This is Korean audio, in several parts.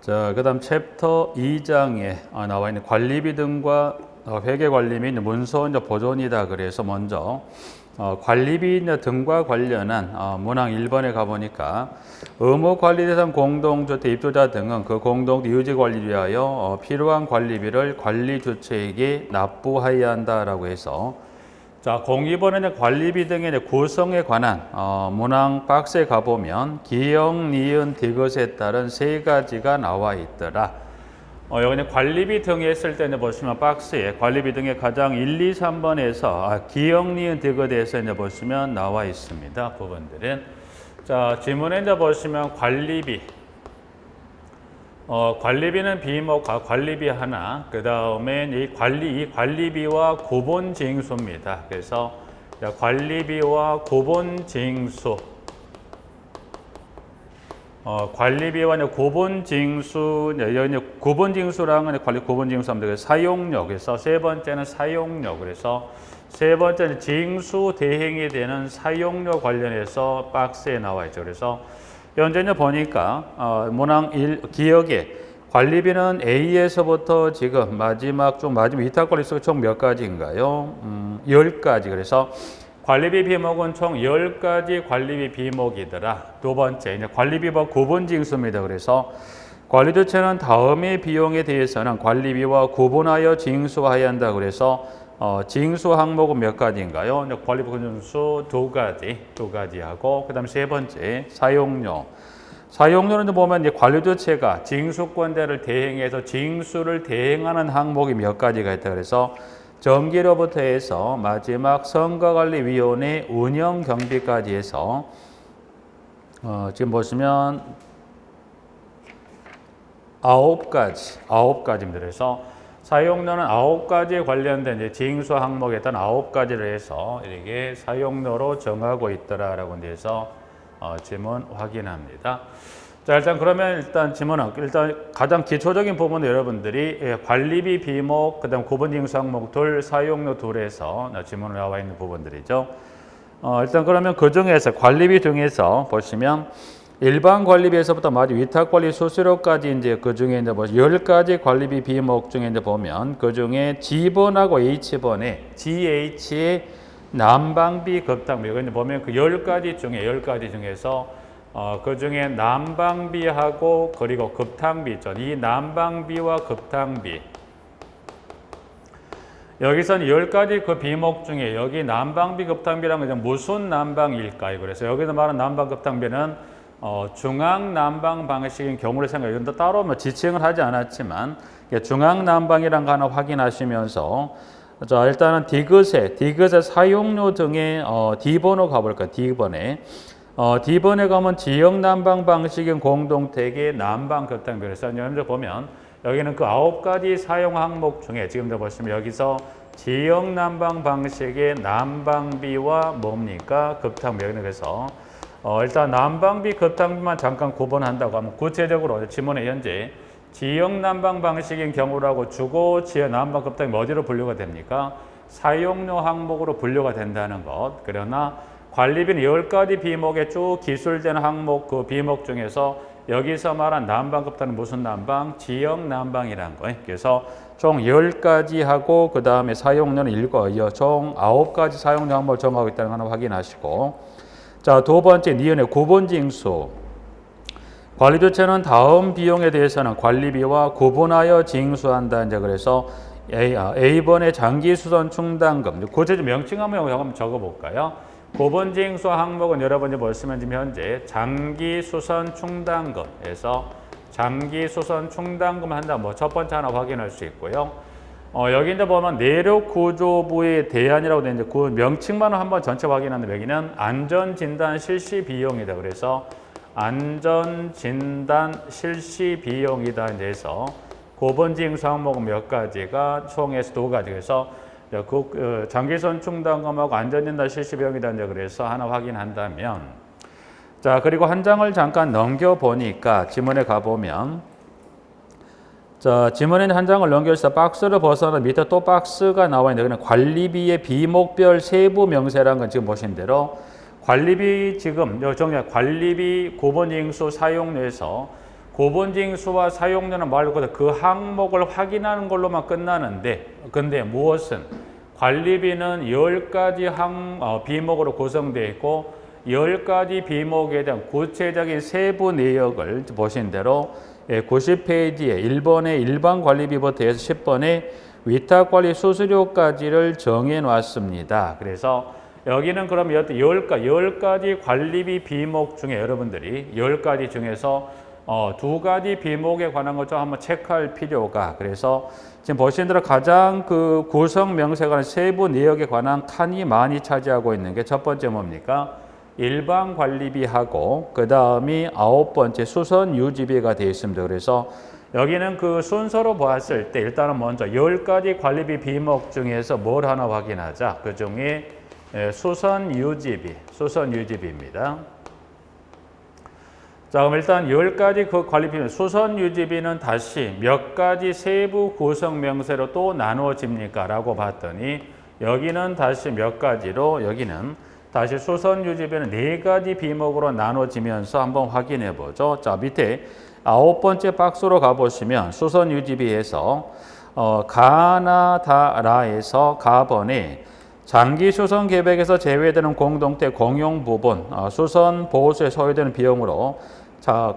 자, 그다음 챕터 2장에 나와 있는 관리비 등과 회계 관리 및 문서 보존이다. 그래서 먼저 관리비 등과 관련한 문항 1번에 가보니까 의무 관리 대상 공동주택 입주자 등은 그 공동주택 유지 관리를 위하여 필요한 관리비를 관리 주체에게 납부하여야 한다라고 해서 자, 02번에는 관리비 등의 구성에 관한 문항 박스에 가보면 기역, 니은, 디귿에 따른 세 가지가 나와 있더라. 여기는 관리비 등에 했을 때는 보시면 박스에 관리비 등의 가장 1, 2, 3번에서 기역, 니은, 디귿에서 이제 보시면 나와 있습니다. 부분들은. 자, 지문에 이제 보시면 관리비. 관리비는 비목 관리비 하나, 그 다음에 이 관리비와 고본징수입니다. 그래서 관리비와 고본징수, 관리비와 고본징수, 고본징수랑은 고본징수하면 사용료. 그래서 세 번째는 사용료. 그래서 세 번째는 징수 대행이 되는 사용료 관련해서 박스에 나와 있죠. 그래서 현재 보니까 문항 1 기억에 관리비는 A에서부터 지금 마지막 위탁 관리수가 총 몇 가지인가요? 10가지. 그래서 관리비 비목은 총 10가지 관리비 비목이더라. 두 번째 이제 관리비와 구분징수입니다. 그래서 관리주체는 다음의 비용에 대해서는 관리비와 구분하여 징수해야 한다. 그래서 징수 항목은 몇 가지인가요? 관리비 징수 두 가지 하고, 그 다음 세 번째 사용료. 사용료는 보면 이제 관리주체가 징수권자를 대행해서 징수를 대행하는 항목이 몇 가지가 있다. 그래서 정기로부터 해서 마지막 선거관리위원회 운영 경비까지 해서 지금 보시면 9가지입니다. 그래서 사용료는 9가지에 관련된 이제 징수 항목에 따른 9가지를 해서 이렇게 사용료로 정하고 있더라라고 해서 지문 확인합니다. 자, 일단 지문은 가장 기초적인 부분은 여러분들이 관리비 비목, 그다음 구분징수 항목 둘, 사용료 둘에서 지문에 나와 있는 부분들이죠. 일단 그러면 그 중에서 관리비 중에서 보시면 일반 관리비에서부터 위탁 관리 수수료까지 이제 그 중에 이제 10가지 관리비 비목 중에 이제 보면 그 중에 G번하고 H번에 GH의 난방비, 급당비, 이거 이제 보면 그 10가지 중에서 그 중에 난방비하고 그리고 급탕비 있죠. 이 난방비와 급탕비. 여기서는 10가지 그 비목 중에 여기 난방비, 급탕비라는 것은 무슨 난방일까요? 그래서 여기서 말하는 난방, 급탕비는 중앙 난방 방식인 경우를 생각해요. 이건 따로 지칭을 하지 않았지만 중앙 난방이란 거 하나 확인하시면서 자, 일단은 디귿의 사용료 등의 D번호 가볼까요? D번에 가면 지역 난방 방식인 공동택의 난방 급탕비. 그래서 여러분들 보면 여기는 그 9가지 사용 항목 중에 지금도 보시면 여기서 지역 난방 방식의 난방비와 뭡니까? 급탕비. 그래서 일단 난방비, 급탕비만 잠깐 구분한다고 하면 구체적으로 지문에 현재 지역 난방 방식인 경우라고 주고 지역 난방 급탕비 어디로 분류가 됩니까? 사용료 항목으로 분류가 된다는 것. 그러나 관리비는 10가지 비목에 쭉 기술되는 항목 그 비목 중에서 여기서 말한 난방 급탕은 무슨 난방? 지역 난방이라는 거예요. 그래서 총 10가지 하고 그 다음에 사용료는 총 9가지 사용료 항목을 정하고 있다는 거 하나 확인하시고, 자, 두 번째 니은의 구분징수. 관리주체는 다음 비용에 대해서는 관리비와 구분하여 징수한다. 이제 그래서 A번의 장기수선 충당금. 구체적 명칭 한번 적어볼까요? 구분징수 항목은 여러분이 보시면 지금 현재 장기수선 충당금에서 장기수선 충당금 한다. 첫 번째 하나 확인할 수 있고요. 여기 이제 보면 내력구조부의 대안이라고 되어 있는데 그 명칭만 한번 전체 확인하는데 여기는 안전진단 실시 비용이다. 그래서 안전진단 실시 비용이다. 해서 고본징수 항목은 몇 가지가 총에서 2가지. 그래서 장기선 충당금하고 안전진단 실시 비용이다. 그래서 하나 확인한다면, 자, 그리고 한 장을 잠깐 넘겨보니까 지문에 가보면, 자, 지문에는 한 장을 넘겨서 박스를 벗어나 밑에 또 박스가 나와 있는데 그냥 관리비의 비목별 세부 명세라는 건 지금 보신 대로 관리비 지금 관리비 고본징수 사용료에서 구분징수와 사용료는 말고 그 항목을 확인하는 걸로만 끝나는데, 근데 무엇은 관리비는 10가지 비목으로 구성되어 있고 10가지 비목에 대한 구체적인 세부 내역을 보신 대로 90페이지에 1번에 일반 관리비부터 해서 10번에 위탁관리 수수료까지를 정해 놨습니다. 그래서 여기는 그럼 10가지 관리비 비목 중에 여러분들이 10가지 중에서 2가지 비목에 관한 것 좀 한번 체크할 필요가, 그래서 지금 보신 대로 가장 그 구성 명세에 관한 세부 내역에 관한 칸이 많이 차지하고 있는 게 첫 번째 뭡니까? 일반 관리비하고 그 다음이 9번째 수선 유지비가 되어 있습니다. 그래서 여기는 그 순서로 보았을 때 일단은 먼저 10가지 관리비 비목 중에서 뭘 하나 확인하자. 그 중에 수선 유지비입니다. 자, 그럼 일단 10가지 그 관리비, 수선 유지비는 다시 몇 가지 세부 구성 명세로 또 나누어집니까? 라고 봤더니 여기는 다시 몇 가지로, 여기는 다시 수선 유지비는 4가지 비목으로 나눠지면서 한번 확인해 보죠. 자, 밑에 9번째 박스로 가보시면 수선 유지비에서 가나다라에서 가번에 장기 수선 계획에서 제외되는 공동체 공용 부분 수선 보수에 소요되는 비용으로 자,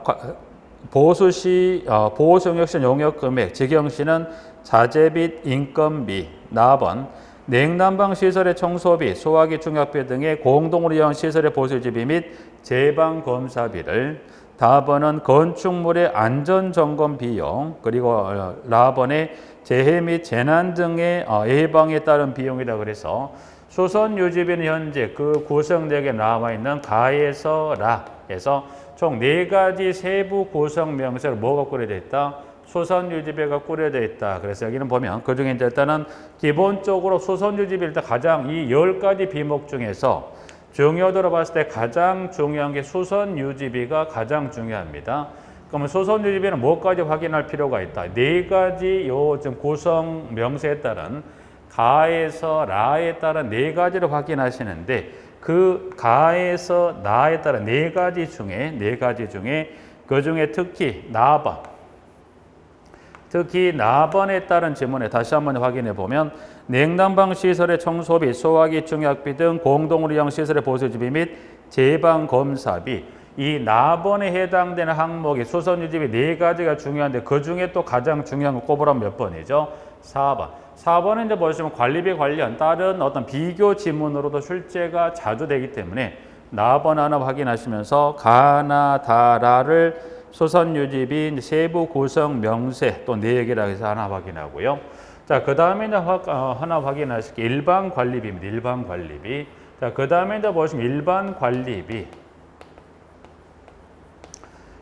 보수시 보수 용역시 용역 금액, 직영시는 자재 및 인건비, 나번 냉난방 시설의 청소비, 소화기 중약비 등의 공동으로 이용한 시설의 보수유지비 및 재방 검사비를, 다번은 건축물의 안전점검 비용, 그리고 라번의 재해 및 재난 등의 예방에 따른 비용이다. 그래서 수선 유지비는 현재 그 구성력에 나와 있는 가에서 라에서 총 4가지 세부 구성 명세로 뭐가 꾸려져 있다? 수선 유지비가 꾸려져 있다. 그래서 여기는 보면 그 중에 이제 일단은 기본적으로 수선 유지비 일단 가장 이 10가지 비목 중에서 중요도로 봤을 때 가장 중요한 게 수선 유지비가 가장 중요합니다. 그러면 수선 유지비는 뭐까지 확인할 필요가 있다. 4가지 요 지금 구성 명세에 따른 가에서 라에 따른 4가지를 확인하시는데 그 가에서 나에 따른 4가지 중에 그 중에 특히 나번에 따른 지문에 다시 한번 확인해 보면 냉난방 시설의 청소비, 소화기 중약비 등 공동으로 이용 시설의 보수유지비 및 재방 검사비, 이 나번에 해당되는 항목이 수선 유지비 4가지가 중요한데 그 중에 또 가장 중요한 거 꼽으라면 몇 번이죠? 4번. 4번은 이제 보시면 관리비 관련 다른 어떤 비교 지문으로도 출제가 자주 되기 때문에 나번 하나 확인하시면서 가나다라를 수선 유지비 세부 구성 명세 또 4개라고 해서 하나 확인하고요. 자, 그 다음에 이제 하나 확인하실 게 일반 관리비입니다. 일반 관리비. 자, 그 다음에 이제 보시면 일반 관리비.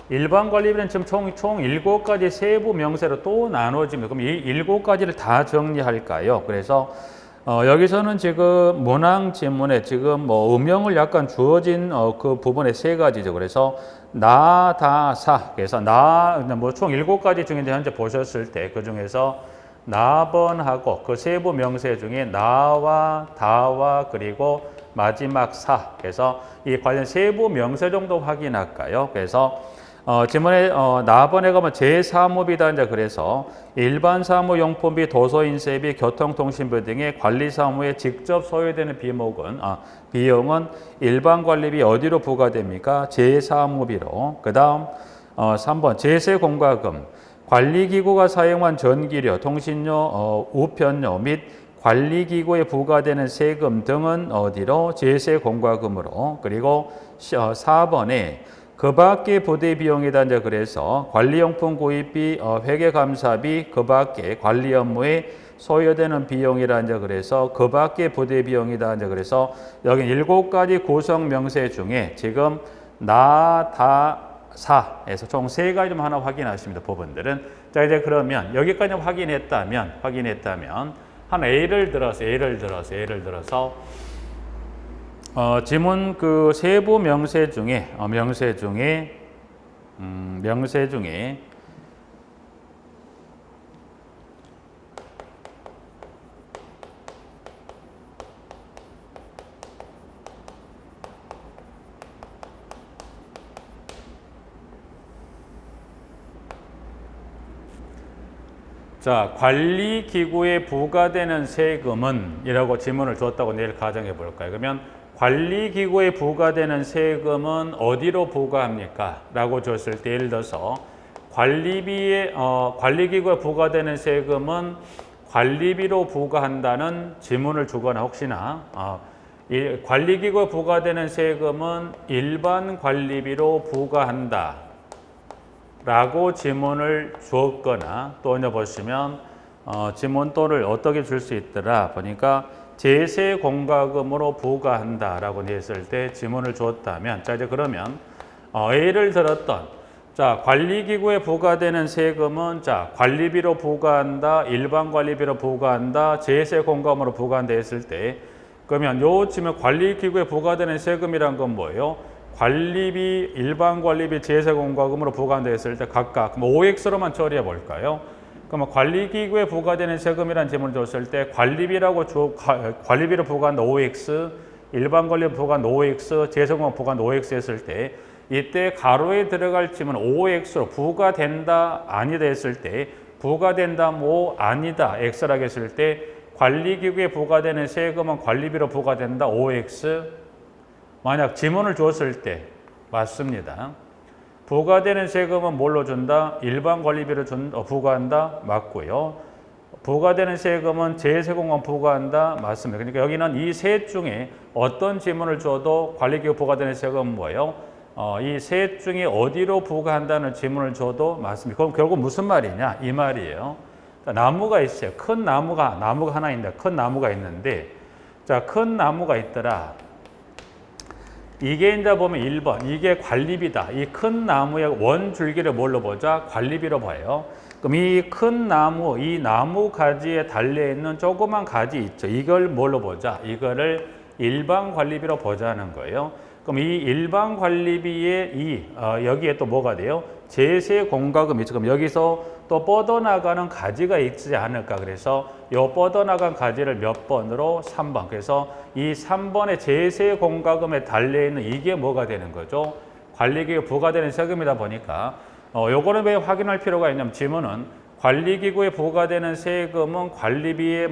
일반 관리비는 지금 총 7가지 세부 명세로 또 나눠집니다. 그럼 이 7가지를 다 정리할까요? 그래서 여기서는 지금 문항 지문에 지금 뭐 음영을 약간 주어진 그 부분의 3가지죠. 그래서 나, 다, 사. 그래서 뭐 총 7가지 중에 현재 보셨을 때 그 중에서 나번하고 그 세부 명세 중에 나와 다와 그리고 마지막 사. 그래서 이 관련 세부 명세 정도 확인할까요? 그래서 지문에 나번에 가면 제3호비다 이제 그래서 일반 사무용품비, 도서인쇄비, 교통통신비 등의 관리사무에 직접 소요되는 비용은 일반 관리비 어디로 부과됩니까? 제3호비로. 그 다음 3번 제세공과금, 관리기구가 사용한 전기료, 통신료, 우편료 및 관리기구에 부과되는 세금 등은 어디로? 제세공과금으로. 그리고 4번에 그 밖의 부대 비용이다. 이제 그래서 관리용품 구입비, 회계감사비, 그 밖에 관리 업무에 소요되는 비용이라 이제 그래서 그 밖의 부대 비용이다. 이제 그래서 여기 7가지 구성 명세 중에 지금 나, 다, 사에서 총 3가지만 하나 확인하십니다. 부분들은. 자, 이제 그러면 여기까지 확인했다면 한 예를 들어서 지문 그 세부 명세 중에 자, 관리기구에 부과되는 세금은 이라고 질문을 줬다고 내일 가정해 볼까요? 그러면 관리기구에 부과되는 세금은 어디로 부과합니까? 라고 줬을 때 예를 들어서 관리기구에 부과되는 세금은 관리비로 부과한다는 질문을 주거나 혹시나 관리기구에 부과되는 세금은 일반 관리비로 부과한다 라고 질문을 주었거나 또 보시면 질문 또를 어떻게 줄 수 있더라 보니까 제세공과금으로 부과한다 라고 했을 때 질문을 주었다면 자 이제 그러면 예를 들었던 자 관리기구에 부과되는 세금은 자 관리비로 부과한다 일반 관리비로 부과한다 제세공과금으로 부과한다 했을 때 그러면 요 지금 관리기구에 부과되는 세금이란 건 뭐예요? 관리비, 일반 관리비, 제세공과금으로 부과한다 했을 때 각각 OX로만 처리해 볼까요? 그러면 관리기구에 부과되는 세금이라는 질문을 줬을 때 관리비로 부과한다 OX, 일반 관리비 부과한다 OX, 제세공과금 부과한다 OX 했을 때 이때 가로에 들어갈 질문 OX로 부과된다, 아니다 했을 때 부과된다, 뭐 아니다, X라고 했을 때 관리기구에 부과되는 세금은 관리비로 부과된다, OX. 만약 지문을 줬을 때 맞습니다. 부과되는 세금은 뭘로 준다? 일반 관리비로 부과한다? 맞고요. 부과되는 세금은 제세공과금 부과한다? 맞습니다. 그러니까 여기는 이 셋 중에 어떤 지문을 줘도 관리기구 부과되는 세금은 뭐예요? 이 셋 중에 어디로 부과한다는 지문을 줘도 맞습니다. 그럼 결국 무슨 말이냐? 이 말이에요. 나무가 있어요. 큰 나무가 하나 있는데 큰 나무가 있는데 자, 큰 나무가 있더라. 이게 이제 보면 1번 이게 관리비다. 이 큰 나무의 원 줄기를 뭘로 보자? 관리비로 봐요. 그럼 이 큰 나무, 이 나무 가지에 달려있는 조그만 가지 있죠. 이걸 뭘로 보자? 이거를 일반 관리비로 보자는 거예요. 그럼 이 일반 관리비에 여기에 또 뭐가 돼요? 제세공과금이 있죠. 그럼 여기서 또 뻗어나가는 가지가 있지 않을까. 그래서 이 뻗어나간 가지를 몇 번으로? 3번. 그래서 이 3번의 제세공과금에 달려있는 이게 뭐가 되는 거죠? 관리기구에 부과되는 세금이다 보니까 요거는 왜 확인할 필요가 있냐면 질문은 관리기구에 부과되는 세금은 관리비에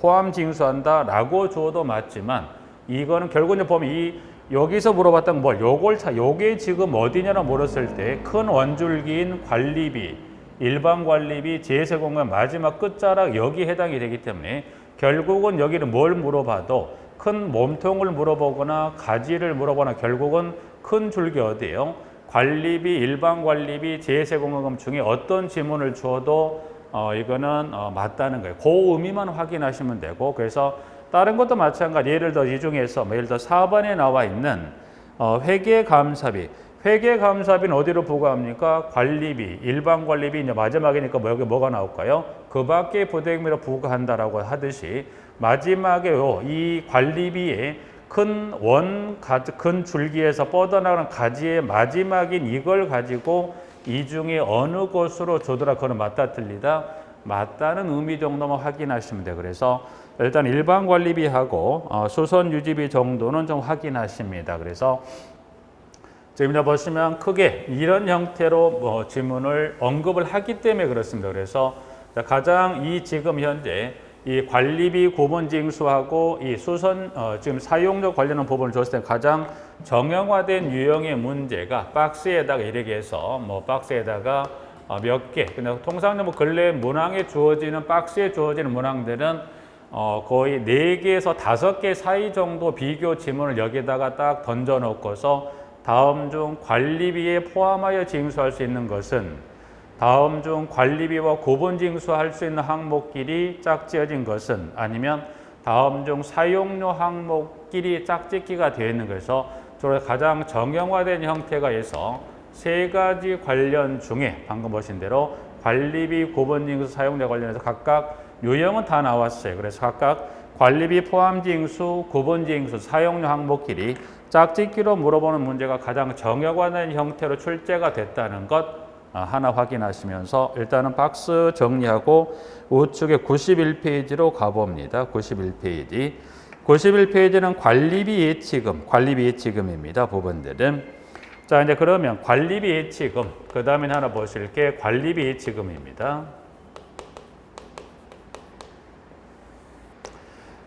포함 징수한다 라고 줘도 맞지만 이거는 결국은 보면 여기서 물어봤던 뭘 요게 지금 어디냐라고 물었을 때 큰 원줄기인 관리비, 일반 관리비, 제세공과금 마지막 끝자락 여기에 해당이 되기 때문에 결국은 여기는 뭘 물어봐도 큰 몸통을 물어보거나 가지를 물어보거나 결국은 큰 줄기 어디예요? 관리비, 일반 관리비, 제세공과금 중에 어떤 지문을 주어도 이거는 맞다는 거예요. 그 의미만 확인하시면 되고 그래서 다른 것도 마찬가지. 예를 들어 이 중에서 예를 들어 4번에 나와 있는 회계감사비. 회계감사비는 어디로 부과합니까? 관리비, 일반 관리비 이제 마지막이니까 여기 뭐가 나올까요? 그 밖에 부대금으로 부과한다라고 하듯이 마지막에 이 관리비에 큰 줄기에서 뻗어나가는 가지의 마지막인 이걸 가지고 이 중에 어느 것으로 주더라 그거는 맞다 틀리다? 맞다는 의미 정도만 확인하시면 돼요. 그래서 일단 일반 관리비하고 수선 유지비 정도는 좀 확인하십니다. 그래서 지금 보시면 크게 이런 형태로 질문을 언급을 하기 때문에 그렇습니다. 그래서 가장 지금 현재 이 관리비 구분징수하고 이 수선 지금 사용료 관련한 부분을 줬을 때 가장 정형화된 유형의 문제가 박스에다가 이렇게 해서 박스에다가 몇 개. 근데 통상 근래 문항에 주어지는 박스에 주어지는 문항들은 거의 4개에서 5개 사이 정도 비교 지문을 여기다가 딱 던져 놓고서 다음 중 관리비에 포함하여 징수할 수 있는 것은 다음 중 관리비와 구분 징수할 수 있는 항목끼리 짝지어진 것은 아니면 다음 중 사용료 항목끼리 짝짓기가 되어 있는 것에서 주로 가장 정형화된 형태가 해서 3가지 관련 중에 방금 보신 대로 관리비, 구분 징수, 사용료 관련해서 각각 유형은 다 나왔어요. 그래서 각각 관리비 포함 징수, 구분 징수, 사용료 항목끼리 짝짓기로 물어보는 문제가 가장 정형화된 형태로 출제가 됐다는 것 하나 확인하시면서 일단은 박스 정리하고 우측에 91페이지로 가봅니다. 91페이지. 91페이지는 관리비 예치금입니다. 부분들은. 자, 이제 그러면 관리비 예치금, 그 다음에 하나 보실 게 관리비 예치금입니다.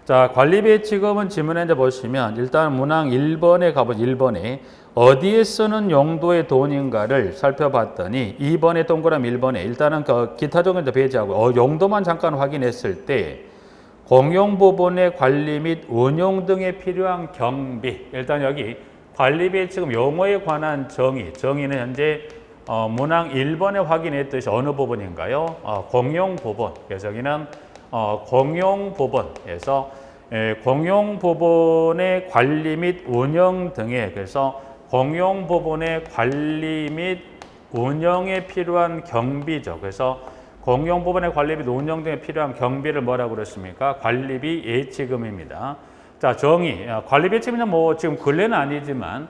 자, 관리배치금은 지문에 이제 보시면 일단 문항 1번에 가보죠. 1번에 어디에 쓰는 용도의 돈인가를 살펴봤더니 2번에 동그라미 1번에 일단은 그 기타 적은 데 배제하고 용도만 잠깐 확인했을 때 공용 부분의 관리 및 운용 등에 필요한 경비. 일단 여기 관리배치금 용어에 관한 정의는 현재 문항 1번에 확인했듯이 어느 부분인가요? 공용 부분. 그래서 여기는 공용 부분에서 공용 부분의 관리 및 운영 등에 그래서 공용 부분의 관리 및 운영에 필요한 경비죠. 그래서 공용 부분의 관리 및 운영 등에 필요한 경비를 뭐라고 그랬습니까? 관리비 예치금입니다. 자, 정의. 관리비 예치금은 뭐 지금 근래는 아니지만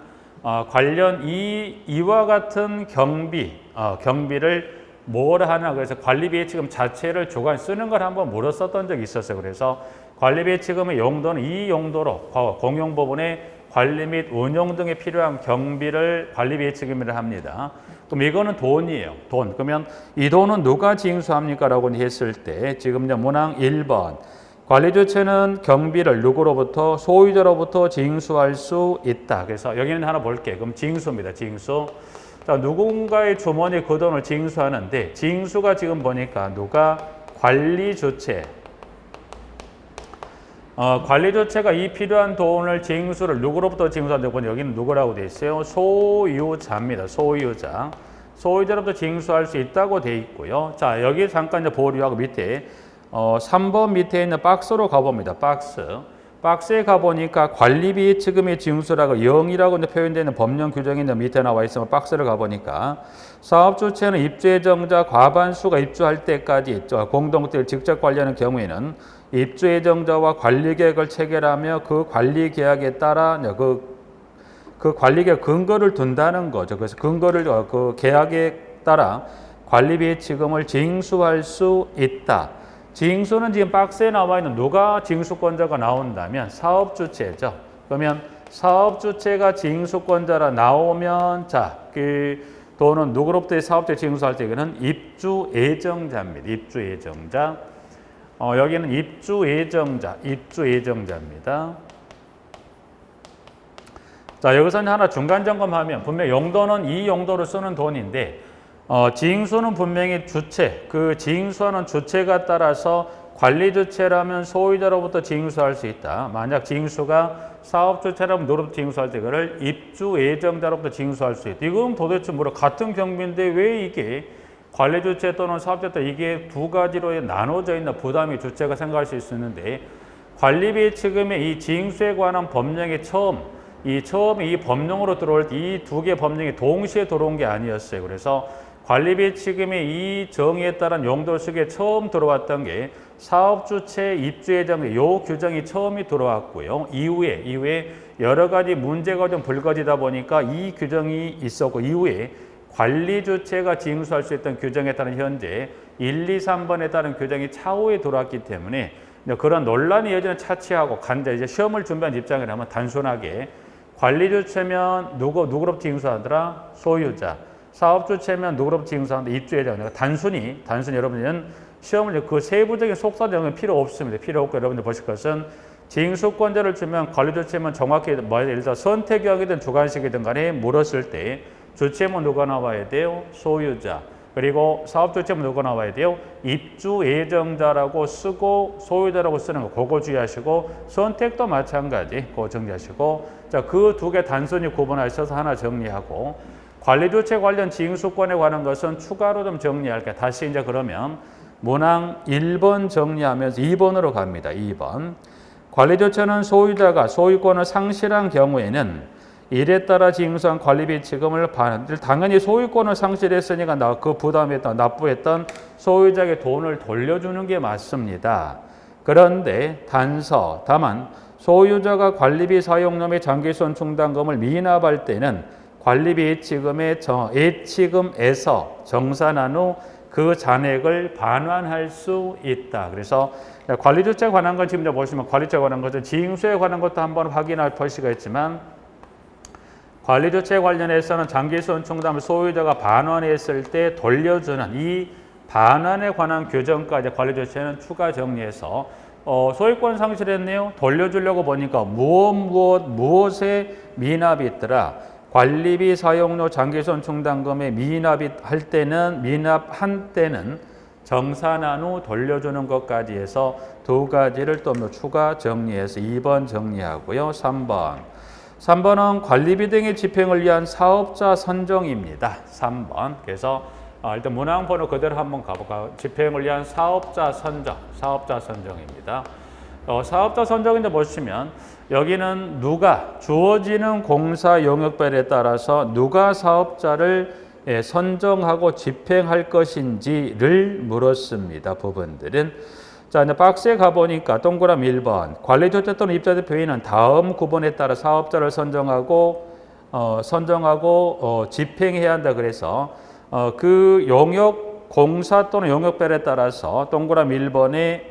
관련 이와 같은 경비를 뭐라 하나 그래서 관리비 예치금 자체를 주관 쓰는 걸 한번 물었었던 적이 있었어요. 그래서 관리비 예치금의 용도는 이 용도로 공용 부분의 관리 및 운용 등에 필요한 경비를 관리비 예치금이라 합니다. 그럼 이거는 돈이에요. 돈. 그러면 이 돈은 누가 징수합니까? 라고 했을 때 지금 문항 1번 관리 주체는 경비를 누구로부터 소유자로부터 징수할 수 있다. 그래서 여기는 하나 볼게요. 그럼 징수입니다. 징수. 자, 누군가의 주머니에 그 돈을 징수하는데 징수가 지금 보니까 누가 관리 주체 관리 주체가 이 필요한 돈을 징수를 누구로부터 징수한다고 보니 여기는 누구라고 돼 있어요? 소유자입니다. 소유자. 소유자로부터 징수할 수 있다고 돼 있고요. 자, 여기 잠깐 이제 보류하고 밑에 3번 밑에 있는 박스로 가봅니다. 박스에 가보니까 관리비 예치금의 징수라고 0이라고 표현되는 법령 규정이 밑에 나와 있으면 박스를 가보니까 사업주체는 입주예정자 과반수가 입주할 때까지 공동체를 직접 관리하는 경우에는 입주예정자와 관리계약을 체결하며 그 관리계약에 따라 그 관리계약 근거를 둔다는 거죠. 그래서 근거를 그 계약에 따라 관리비 예치금을 징수할 수 있다. 징수는 지금 박스에 나와 있는 누가 징수권자가 나온다면 사업주체죠. 그러면 사업주체가 징수권자라 나오면 자, 그 돈은 누구로부터 사업주체 징수할 때 이거는 입주예정자입니다. 입주예정자. 여기는 입주예정자입니다. 자, 여기서는 하나 중간 점검하면 분명 용도는 이 용도로 쓰는 돈인데 징수는 분명히 주체, 그 징수하는 주체가 따라서 관리 주체라면 소유자로부터 징수할 수 있다. 만약 징수가 사업 주체라면 누구로부터 징수할 때 그걸 입주 예정자로부터 징수할 수 있다. 이건 도대체 같은 경비인데 왜 이게 관리 주체 또는 사업 주체 이게 두 가지로 나눠져 있나 부담이 주체가 생각할 수 있었는데 관리비 예치금의 이 징수에 관한 법령이 처음에 이 법령으로 들어올 때 이 두 개 법령이 동시에 들어온 게 아니었어요. 그래서 관리비 예치금의 이 정의에 따른 용도 속에 처음 들어왔던 게 사업주체 입주예정 요 규정이 처음이 들어왔고요. 이후에 여러 가지 문제가 좀 불거지다 보니까 이 규정이 있었고 이후에 관리주체가 징수할 수 있던 규정에 따른 현재 1, 2, 3번에 따른 규정이 차후에 들어왔기 때문에 그런 논란이 여전히 차치하고 이제 시험을 준비한 입장을 하면 단순하게 관리주체면 누구로부터 징수하더라? 소유자. 사업주체면 누구로부터 징수하는데 입주예정. 단순히 여러분들은 시험을 그 세부적인 속사정은 필요 없습니다. 필요 없고 여러분들 보실 것은 징수권자를 주면 관리주체면 정확히 예를 들어 선택유학이든 주관식이든 간에 물었을 때 주체면 누가 나와야 돼요? 소유자. 그리고 사업주체면 누가 나와야 돼요? 입주예정자라고 쓰고 소유자라고 쓰는 거 그거 주의하시고 선택도 마찬가지 그거 정리하시고 자, 그 두 개 단순히 구분하셔서 하나 정리하고 관리주체 관련 징수권에 관한 것은 추가로 좀 정리할게요. 다시 이제 그러면 문항 1번 정리하면서 2번으로 갑니다. 2번. 관리주체는 소유자가 소유권을 상실한 경우에는 이에 따라 징수한 관리비 예치금을 당연히 소유권을 상실했으니까 그 부담했던 납부했던 소유자에게 돈을 돌려주는 게 맞습니다. 그런데 다만 소유자가 관리비 사용료의 장기손 충당금을 미납할 때는 관리비 예치금에서 정산한 후 그 잔액을 반환할 수 있다. 그래서 관리주체에 관한 건 지금 보시면 관리주체에 관한 것은 징수에 관한 것도 한번 확인할 표시가 있지만 관리주체 관련해서는 장기손 충당을 소유자가 반환했을 때 돌려주는 이 반환에 관한 규정까지 관리주체는 추가 정리해서 소유권 상실했네요. 돌려주려고 보니까 무엇에 미납이 있더라. 관리비 사용료 장기손 충당금에 미납한 때는 정산한 후 돌려주는 것까지 해서 두 가지를 또 추가 정리해서 2번 정리하고요. 3번은 관리비 등의 집행을 위한 사업자 선정입니다. 3번. 그래서 일단 문항번호 그대로 한번 가볼까요? 집행을 위한 사업자 선정입니다. 사업자 선정인데 보시면 여기는 누가 주어지는 공사 영역별에 따라서 누가 사업자를 선정하고 집행할 것인지를 물었습니다. 부분들은. 자, 이제 박스에 가보니까 동그라미 1번. 관리조차 또는 입자대표 회의는 다음 구분에 따라 사업자를 선정하고 집행해야 한다. 그래서 그 영역 공사 또는 영역별에 따라서 동그라미 1번에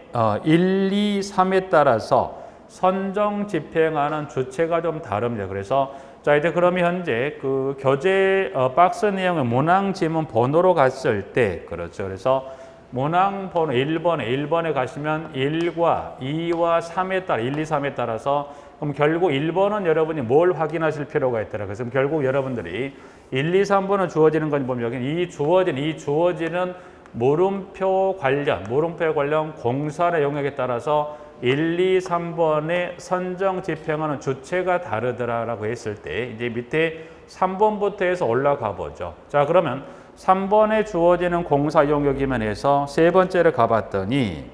1, 2, 3에 따라서 선정 집행하는 주체가 좀 다릅니다. 그래서 자, 이제 그러면 현재 그 교재 박스 내용의 문항 지문 번호로 갔을 때 그렇죠. 그래서 문항 번호 1번에 가시면 1과 2와 3에 따라 1, 2, 3에 따라서 그럼 결국 1번은 여러분이 뭘 확인하실 필요가 있더라. 그래서 결국 여러분들이 1, 2, 3번은 주어지는 건 보면 여기 이 주어지는 물음표 관련 공사의 영역에 따라서 1, 2, 3번의 선정 집행하는 주체가 다르더라라고 했을 때 이제 밑에 3번부터 해서 올라가 보죠. 자, 그러면 3번에 주어지는 공사 영역이면 해서 세 번째를 가봤더니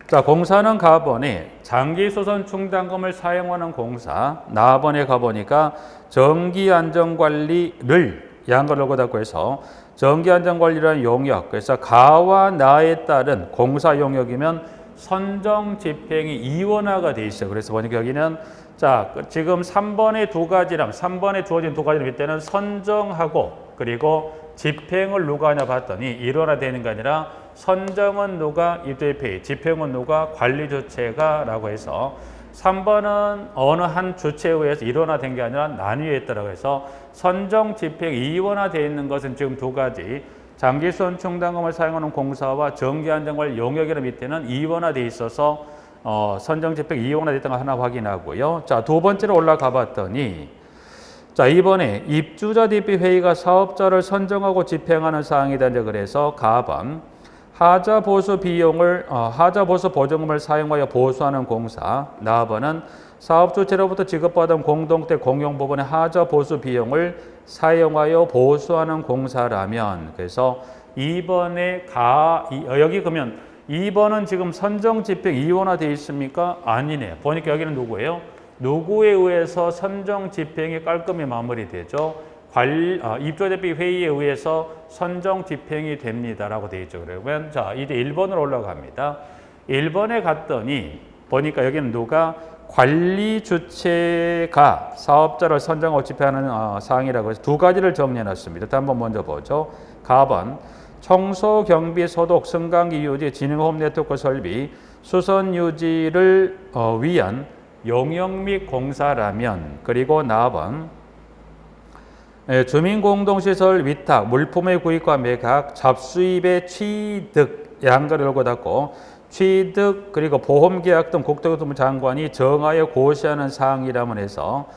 자, 공사는 가번에 장기소선 충당금을 사용하는 공사, 나번에 가보니까 전기안전관리를 양걸 넣고 해서 전기안전관리라는 영역, 그래서 가와 나에 따른 공사 영역이면 선정 집행이 이원화가 돼 있어요. 그래서 보니까 여기는 자, 지금 3번의 주어진 두 가지는 이때는 선정하고 그리고 집행을 누가 하냐 봤더니 일원화되는 게 아니라 선정은 누가 입대표의, 집행은 누가 관리 주체가 라고 해서 3번은 어느 한 주체에 의해서 일원화된 게 아니라 나뉘어 있다라고 해서 선정, 집행, 이원화되어 있는 것은 지금 두 가지 장기손 충당금을 사용하는 공사와 전기안전관리 용역이라는 밑에는 이원화되어 있어서 선정, 집행, 이원화됐던 거 하나 확인하고요. 자, 두 번째로 올라가 봤더니 자, 이번에 입주자 대표 회의가 사업자를 선정하고 집행하는 사항이다. 그래서 가번 하자 보수 보조금을 사용하여 보수하는 공사, 나번은 사업 주체로부터 지급받은 공동태 공용 부분의 하자 보수 비용을 사용하여 보수하는 공사라면 그래서 2번에 여기 그러면 2번은 지금 선정 집행 이원화되어 있습니까? 아니네. 보니까 여기는 누구예요? 누구에 의해서 선정 집행이 깔끔히 마무리되죠? 입주자 대표 회의에 의해서 선정 집행이 됩니다라고 되어 있죠. 그러면 자, 이제 1번으로 올라갑니다. 1번에 갔더니 보니까 여기는 누가 관리 주체가 사업자를 선정하고 집행하는 사항이라고 해서 두 가지를 정리해 놨습니다. 한번 먼저 보죠. 가번 청소, 경비, 소독, 승강기 유지, 진흥호흡 네트워크 설비, 수선 유지를 위한 용역 및 공사라면 그리고 나번 주민공동시설 위탁, 물품의 구입과 매각, 잡수입의 취득, 양가를 열고 닫고 취득 그리고 보험계약 등 국토교통부 장관이 정하여 고시하는 사항이라면 해서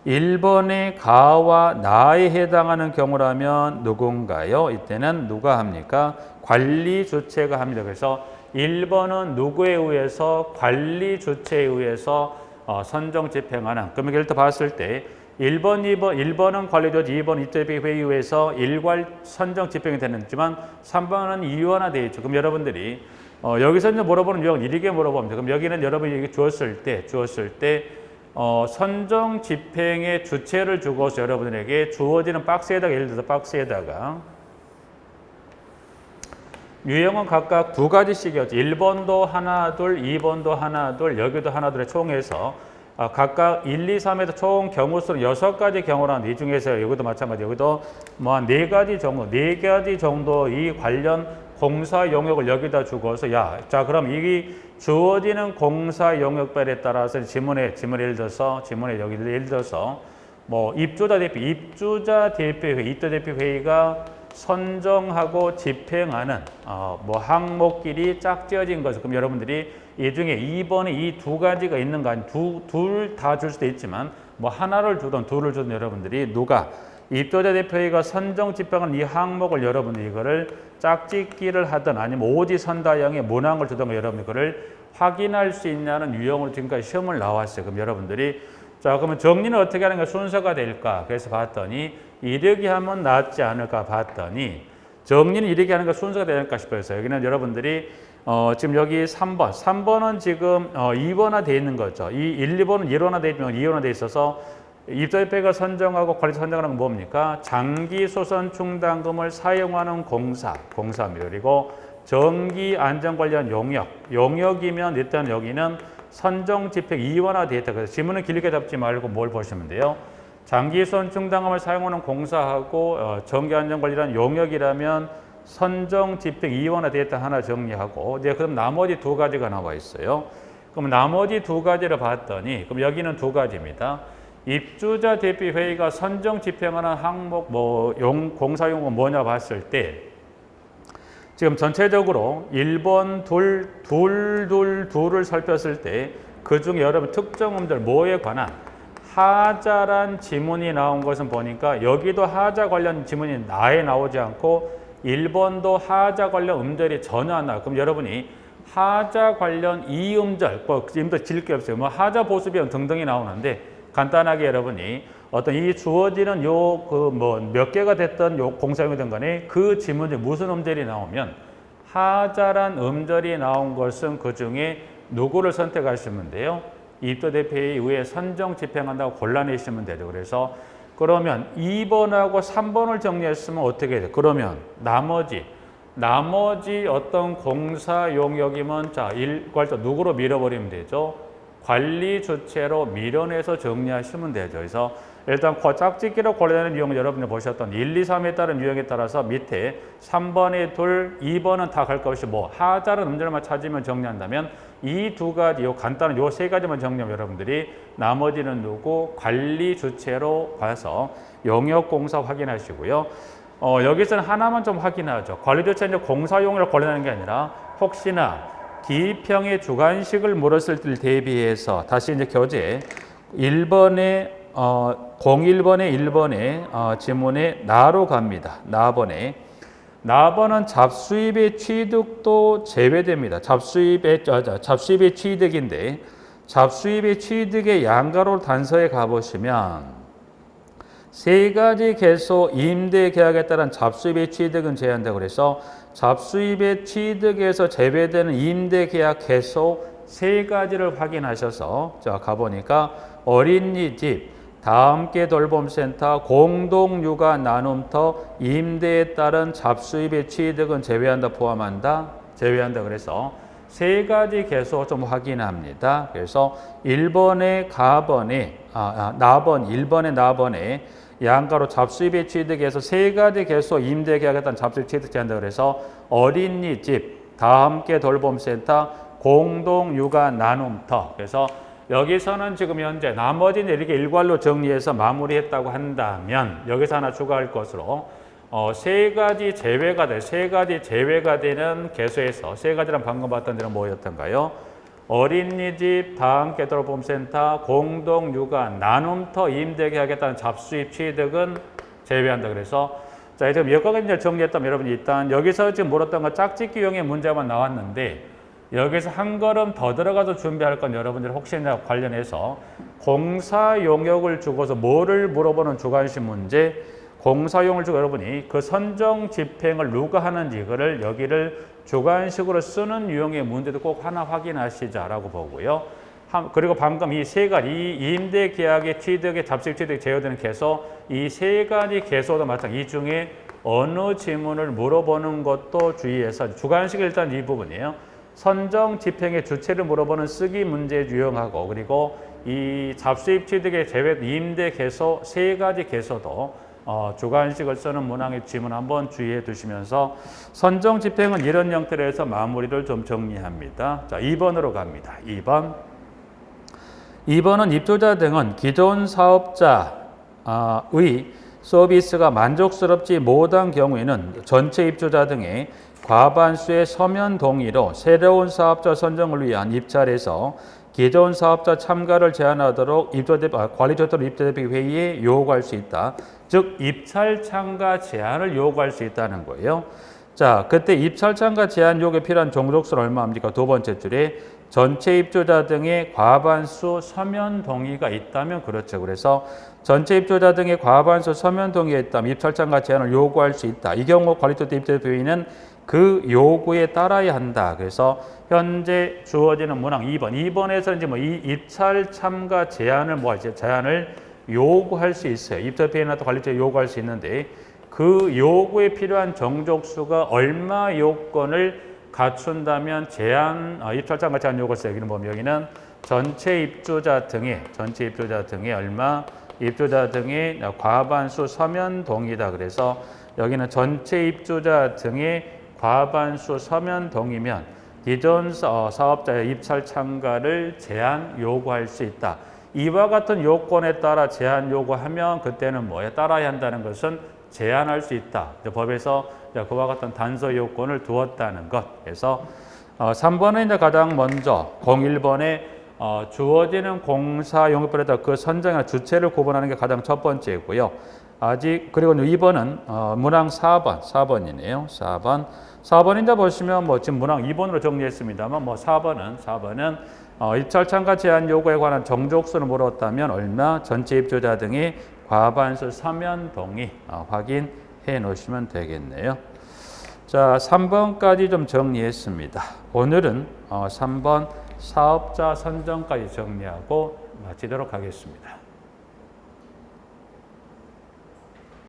1번의 가와 나에 해당하는 경우라면 누군가요? 이때는 누가 합니까? 관리 주체가 합니다. 그래서 1번은 누구에 의해서 관리 주체에 의해서 선정 집행하는 그러면 예를 들어 봤을 때 1번은 관리조지, 2번 입대비 회의에서 일괄 선정 집행이 되는지만 3번은 이원화되어 있죠. 그럼 여러분들이 여기서 이제 물어보는 유형은 이렇게 물어봅니다. 그럼 여기는 여러분이 이게 주었을 때 선정 집행의 주체를 주고서 여러분들에게 주어지는 박스에다가 예를 들어서 박스에다가 유형은 각각 두 가지씩이었죠. 1번도 하나, 둘, 2번도 하나, 둘, 여기도 하나, 둘에 총해서 각각 1, 2, 3에서 총 경우 수는 6가지 경우를 하는데 이 중에서 여기도 마찬가지 여기도 뭐 한 4가지 정도 이 관련 공사 영역을 여기다 주고서 자 그럼 이 주어지는 공사 영역별에 따라서 지문에 예를 들어서 뭐 입주자 대표 회의, 입주 대표 회의가 선정하고 집행하는 뭐 항목끼리 짝지어진 것을 그럼 여러분들이 이 중에 2번에 이 두 가지가 있는 거 아니 둘 다 줄 수도 있지만 뭐 하나를 주든 둘을 주든 여러분들이 누가 입조자 대표회의가 선정 집행한 이 항목을 여러분들이 이거를 짝짓기를 하든 아니면 오지선다형의 문항을 주든 여러분들이 그걸 확인할 수 있냐는 유형으로 지금까지 시험을 나왔어요. 그럼 여러분들이 자 그러면 정리는 어떻게 하는 게 순서가 될까? 그래서 봤더니 이렇게 하면 낫지 않을까 봤더니 정리는 이렇게 하는 게 순서가 되니까 싶어요. 여기는 여러분들이 지금 여기 3번은 지금 2번화 되어 있는 거죠. 이 1, 2번은 1원화 되어 있면 2원화 되어 있어서 입조대표가 선정하고 관리자 선정하는 건 뭡니까? 장기소선 충당금을 사용하는 공사입니다. 그리고 정기 안전 관련 용역이면 일단 여기는 선정 집행 2원화 되어 있다. 그래서 지문은 길게 잡지 말고 뭘 보시면 돼요. 장기소선 충당금을 사용하는 공사하고 정기 안전 관리란 용역이라면 선정 집행 2원화 되어 있다 하나 정리하고 이제 그럼 나머지 두 가지가 나와 있어요. 그럼 나머지 두 가지를 봤더니 그럼 여기는 두 가지입니다. 입주자 대표 회의가 선정 집행하는 항목 공사용은 뭐냐 봤을 때 지금 전체적으로 1번 둘을 살폈을 때 그중에 여러분 특정 음절 뭐에 관한 하자란 지문이 나온 것은 보니까 여기도 하자 관련 지문이 아예 나오지 않고 1번도 하자 관련 음절이 전혀 안 나와요. 그럼 여러분이 하자 관련 이 음절 지금도 질 게 없어요. 뭐 하자 보수비용 등등이 나오는데 간단하게 여러분이 어떤 이 주어지는 몇 개가 됐던 요 공사용이든 간에 그 지문에 무슨 음절이 나오면 하자란 음절이 나온 것은 그 중에 누구를 선택하시면 돼요? 입조대표에 의해 선정 집행한다고 골라내시면 되죠. 그래서 그러면 2번하고 3번을 정리했으면 어떻게 돼요? 그러면 나머지 어떤 공사 용역이면 자, 일괄적 누구로 밀어버리면 되죠? 관리 주체로 밀어내서 정리하시면 되죠. 그래서 일단 짝짓기로 골라내는 유형을 여러분이 보셨던 1, 2, 3에 따른 유형에 따라서 밑에 3번에 둘, 2번은 다 갈 것 없이 하자는 음절만 찾으면 정리한다면 이 두 가지, 간단한 요 세 가지만 정리하면 여러분들이 나머지는 누구? 관리 주체로 가서 용역 공사 확인하시고요. 여기서는 하나만 좀 확인하죠. 관리 주체는 공사용을 골라내는 게 아니라 혹시나 기평의 주관식을 물었을 때를 대비해서 다시 이제 교재 1번에 01번에 1번에 지문에 나로 갑니다. 나번은 잡수입의 취득도 제외됩니다. 잡수입의 취득인데 잡수입의 취득의 양가로 단서에 가보시면 세 가지 개소 임대 계약에 따른 잡수입의 취득은 제외한다고 그래서 잡수입의 취득에서 제외되는 임대 계약 개소 세 가지를 확인하셔서 자 가보니까 어린이집, 다함께 돌봄센터, 공동육아 나눔터, 임대에 따른 잡수입의 취득은 제외한다 포함한다? 제외한다 그래서 세 가지 개소 좀 확인합니다. 그래서 1번의 나번에 양가로 잡수입의 취득에서 세 가지 개소 임대 계약에 따른 잡수입 취득 제한다 그래서 어린이집, 다함께 돌봄센터, 공동육아 나눔터. 그래서 여기서는 지금 현재 나머지는 이렇게 일괄로 정리해서 마무리했다고 한다면 여기서 하나 추가할 것으로 세 가지 제외가 되는 개소에서 세 가지란 방금 봤던 데는 뭐였던가요? 어린이집, 다함께 돌봄센터, 공동육아 나눔터 임대계약에 따른 잡수입 취득은 제외한다. 그래서 자 이제 몇 가지 이제 정리했다면 여러분이 일단 여기서 지금 물었던 거 짝짓기용의 문제만 나왔는데 여기서 한 걸음 더 들어가서 준비할 건 여러분들 혹시나 관련해서 공사 용역을 주고서 뭐를 물어보는 주관식 문제, 공사용을 주고 여러분이 그 선정 집행을 누가 하는지 이거를 여기를 주관식으로 쓰는 유형의 문제도 꼭 하나 확인하시자라고 보고요. 그리고 방금 이 세 가지 이 임대 계약의 취득의 잡수입 취득 제외되는 개소 이 세 가지 개소도 마찬가지 이 중에 어느 지문을 물어보는 것도 주의해서 주관식 일단 이 부분이에요. 선정 집행의 주체를 물어보는 쓰기 문제 유형하고 그리고 이 잡수입 취득의 제외 임대 개소 세 가지 개소도 주관식을 쓰는 문항의 지문 한번 주의해 두시면서 선정 집행은 이런 형태로 해서 마무리를 좀 정리합니다. 자, 2번으로 갑니다. 2번은 입주자 등은 기존 사업자의 서비스가 만족스럽지 못한 경우에는 전체 입주자 등의 과반수의 서면 동의로 새로운 사업자 선정을 위한 입찰에서 기존 사업자 참가를 제한하도록 관리조례 입주대표 회의에 요구할 수 있다. 즉 입찰 참가 제한을 요구할 수 있다는 거예요. 자, 그때 입찰 참가 제한 요구에 필요한 종족수는 얼마입니까? 두 번째 줄에 전체 입주자 등의 과반수 서면 동의가 있다면 그렇죠. 그래서 전체 입주자 등의 과반수 서면 동의가 있다면 입찰 참가 제한을 요구할 수 있다. 이 경우 관리조례 입주대표 회의는 그 요구에 따라야 한다. 그래서 현재 주어지는 문항 2번. 2번에서 이제 이 입찰 참가 제한을 제한을 요구할 수 있어요. 입찰회의나 또 관리조례 요구할 수 있는데 그 요구에 필요한 정족수가 얼마 요건을 갖춘다면 입찰 참가 제한 요구를 써요. 여기는 보면 여기는 전체 입주자 등의 얼마 입주자 등의 과반수 서면 동의다. 그래서 여기는 전체 입주자 등의 과반수 서면 동의면 기존 사업자의 입찰 참가를 제한 요구할 수 있다. 이와 같은 요건에 따라 제한 요구하면 그때는 따라야 한다는 것은 제한할 수 있다. 법에서 그와 같은 단서 요건을 두었다는 것. 그래서 3번은 이제 가장 먼저 01번에 주어지는 공사 용역별에 따라 그 선정이나 주체를 구분하는 게 가장 첫 번째고요. 그리고 2번은 문항 4번이네요. 4번 이제 보시면 지금 문항 2번으로 정리했습니다만 4번은 입찰 참가 제한 요구에 관한 정족수를 물었다면 얼마 전체 입주자 등의 과반수 서면 동의 확인해 놓으시면 되겠네요. 자, 3번까지 좀 정리했습니다. 오늘은 3번 사업자 선정까지 정리하고 마치도록 하겠습니다.